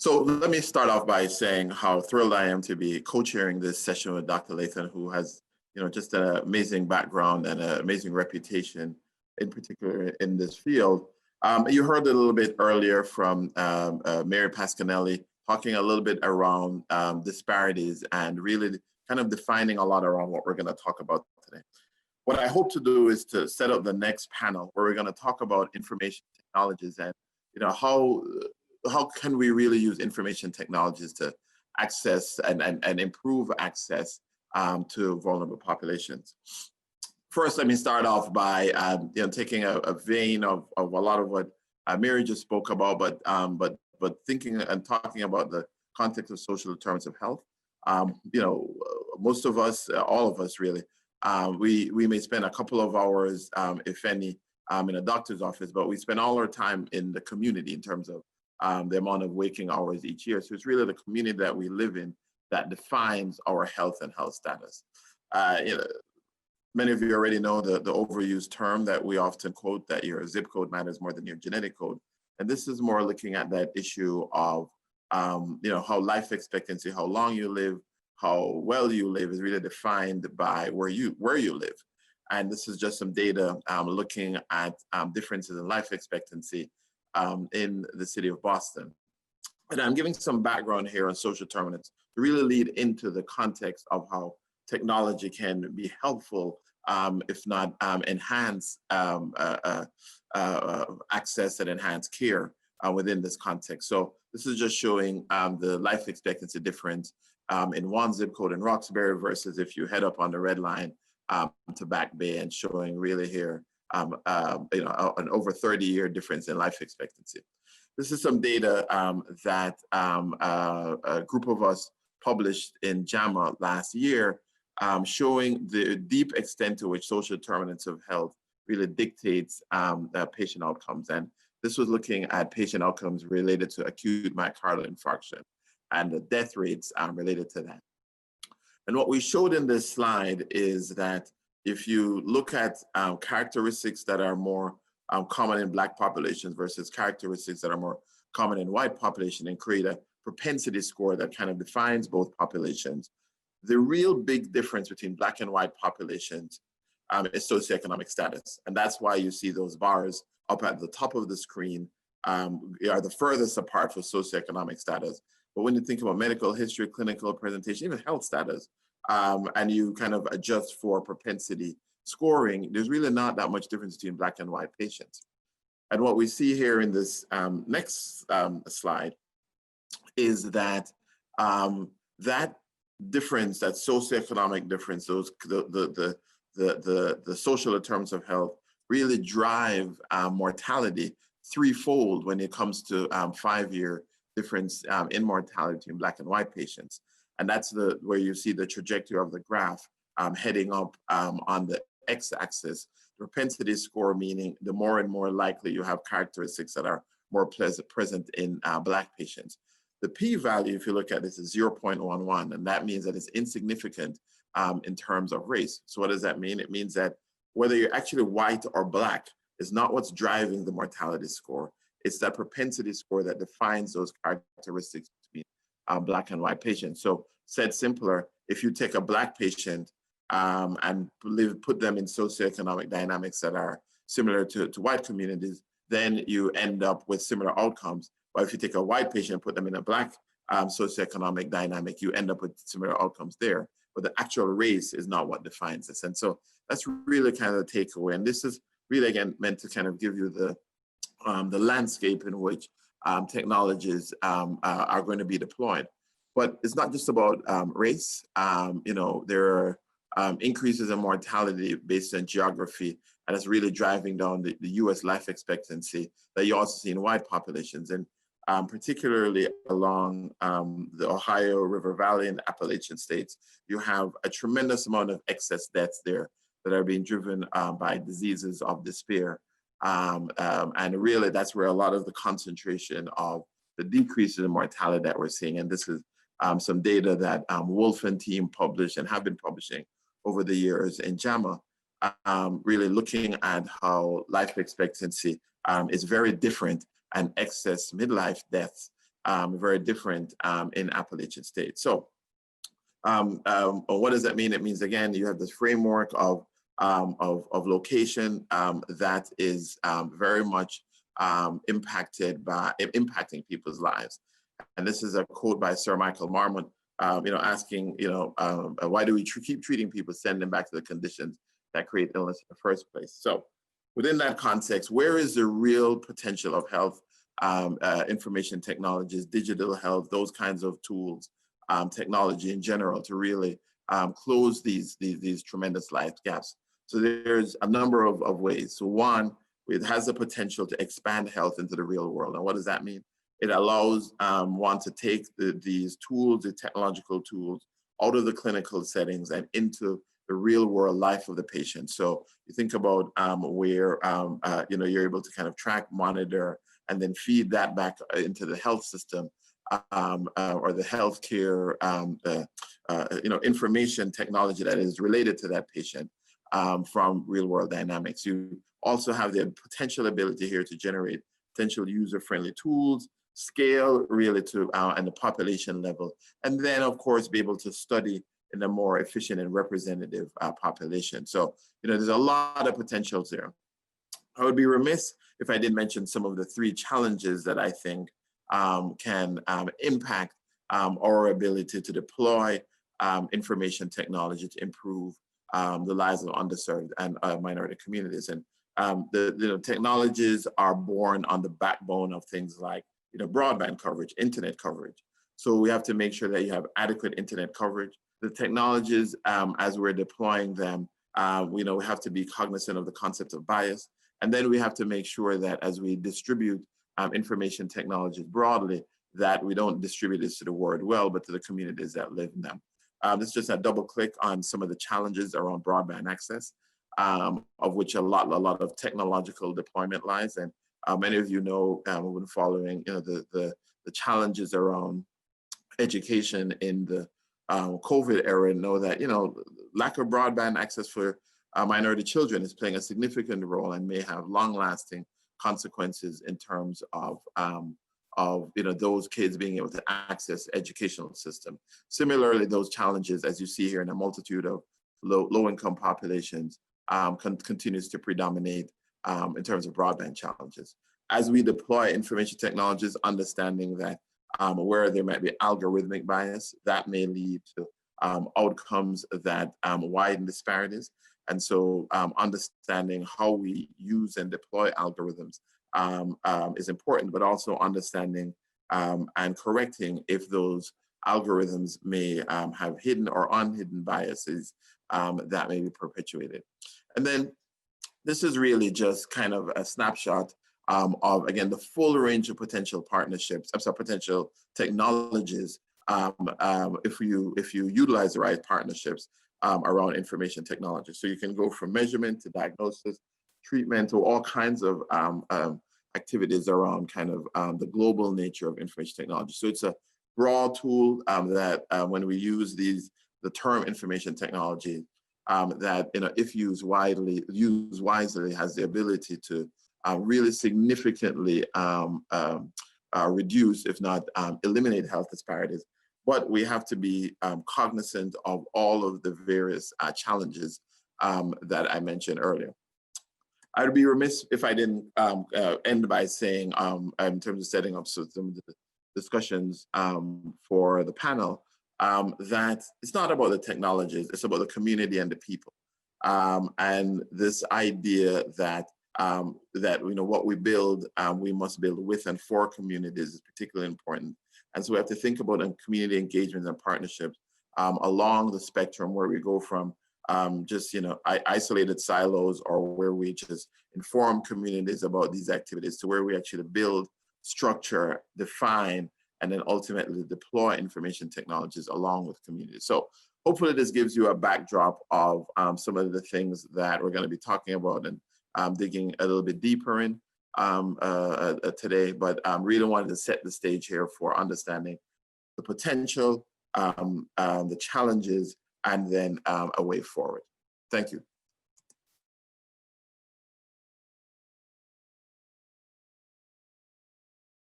So let me start off by saying how thrilled I am to be co-chairing this session with Dr. Lathan, who has, just an amazing background and an amazing reputation, in particular in this field. You heard a little bit earlier from Mary Pascanelli talking a little bit around disparities and really kind of defining a lot around what we're going to talk about today. What I hope to do is to set up the next panel where we're going to talk about information technologies and how can we really use information technologies to access and improve access to vulnerable populations. First, let me start off by taking a vein of a lot of what Mary just spoke about, but thinking and talking about the context of social determinants of health. Most of us, all of us really, we may spend a couple of hours, if any, in a doctor's office, but we spend all our time in the community in terms of the amount of waking hours each year. So it's really the community that we live in that defines our health and health status. Many of you already know the overused term that we often quote, that your zip code matters more than your genetic code. And this is more looking at that issue of, how life expectancy, how long you live, how well you live is really defined by where you live. And this is just some data looking at differences in life expectancy in the city of Boston. And I'm giving some background here on social determinants to really lead into the context of how technology can be helpful, if not enhance access and enhance care within this context. So this is just showing the life expectancy difference in one zip code in Roxbury versus if you head up on the red line to Back Bay, and showing really here an over 30-year difference in life expectancy. This is some data that a group of us published in JAMA last year, showing the deep extent to which social determinants of health really dictates patient outcomes. And this was looking at patient outcomes related to acute myocardial infarction and the death rates related to that. And what we showed in this slide is that if you look at characteristics that are more common in Black populations versus characteristics that are more common in white population, and create a propensity score that kind of defines both populations, the real big difference between Black and white populations is socioeconomic status. And that's why you see those bars up at the top of the screen are the furthest apart for socioeconomic status. But when you think about medical history, clinical presentation, even health status, and you kind of adjust for propensity scoring, there's really not that much difference between Black and white patients. And what we see here in this next slide is that that difference, that socioeconomic difference, the social determinants of health really drive mortality threefold when it comes to 5-year difference in mortality between Black and white patients. And that's where you see the trajectory of the graph heading up on the x-axis. Propensity score, meaning the more and more likely you have characteristics that are more present in Black patients. The p-value, if you look at this, is 0.11, and that means that it's insignificant in terms of race. So what does that mean? It means that whether you're actually white or Black is not what's driving the mortality score. It's that propensity score that defines those characteristics between Black and white patients. So said simpler, if you take a Black patient and put them in socioeconomic dynamics that are similar to white communities, then you end up with similar outcomes. But if you take a white patient and put them in a Black socioeconomic dynamic, you end up with similar outcomes there. But the actual race is not what defines this. And so that's really kind of the takeaway. And this is really, again, meant to kind of give you the landscape in which technologies are going to be deployed. But it's not just about race. There are increases in mortality based on geography, and it's really driving down the US life expectancy that you also see in white populations. And particularly along the Ohio River Valley and Appalachian states, you have a tremendous amount of excess deaths there that are being driven by diseases of despair. And really, that's where a lot of the concentration of the decreases in mortality that we're seeing. And this is some data that Wolf and team published and have been publishing over the years in JAMA, really looking at how life expectancy is very different and excess midlife deaths very different in Appalachian State. So what does that mean? It means, again, you have this framework of location that is very much impacting people's lives. And this is a quote by Sir Michael Marmot, asking, why do we keep treating people, send them back to the conditions that create illness in the first place? So within that context, where is the real potential of health, information technologies, digital health, those kinds of tools, technology in general, to really close these tremendous life gaps? So there's a number of ways. So one, it has the potential to expand health into the real world. And what does that mean? It allows one to take these tools, the technological tools, out of the clinical settings and into the real world life of the patient. So you think about where you're able to kind of track, monitor, and then feed that back into the health system, or the healthcare, information technology that is related to that patient from real world dynamics. You also have the potential ability here to generate potential user-friendly tools, scale really to and the population level, and then of course be able to study in a more efficient and representative population. So there's a lot of potentials there. I would be remiss if I didn't mention some of the three challenges that I think can impact our ability to deploy information technology to improve the lives of underserved and minority communities. And the technologies are born on the backbone of things like broadband coverage, internet coverage. So we have to make sure that you have adequate internet coverage. The technologies, as we're deploying them, we have to be cognizant of the concept of bias. And then we have to make sure that as we distribute information technologies broadly, that we don't distribute this to the world well, but to the communities that live in them. This is just a double click on some of the challenges around broadband access, of which a lot of technological deployment lies. And many of we've been following the challenges around education in the COVID era, know that lack of broadband access for minority children is playing a significant role and may have long-lasting consequences in terms of those kids being able to access educational system. Similarly, those challenges, as you see here in a multitude of low-income populations, continues to predominate in terms of broadband challenges. As we deploy information technologies, understanding that where there might be algorithmic bias, that may lead to outcomes that widen disparities. And so understanding how we use and deploy algorithms is important, but also understanding and correcting if those algorithms may have hidden or unhidden biases that may be perpetuated. And then this is really just kind of a snapshot of, again, the full range of potential partnerships, potential technologies, if you utilize the right partnerships around information technology. So you can go from measurement to diagnosis, treatment, to all kinds of activities around kind of the global nature of information technology. So it's a broad tool that when we use the term information technology, that if used wisely, has the ability to really significantly reduce, if not eliminate, health disparities. But we have to be cognizant of all of the various challenges that I mentioned earlier. I'd be remiss if I didn't end by saying, in terms of setting up some of the discussions for the panel, that it's not about the technologies, it's about the community and the people. And this idea that what we build, we must build with and for communities is particularly important. And so we have to think about community engagement and partnerships along the spectrum, where we go from just isolated silos, or where we just inform communities about these activities, to where we actually build, structure, define, and then ultimately deploy information technologies along with communities. So hopefully this gives you a backdrop of some of the things that we're going to be talking about and digging a little bit deeper in today, but really wanted to set the stage here for understanding the potential, the challenges, and then a way forward. Thank you.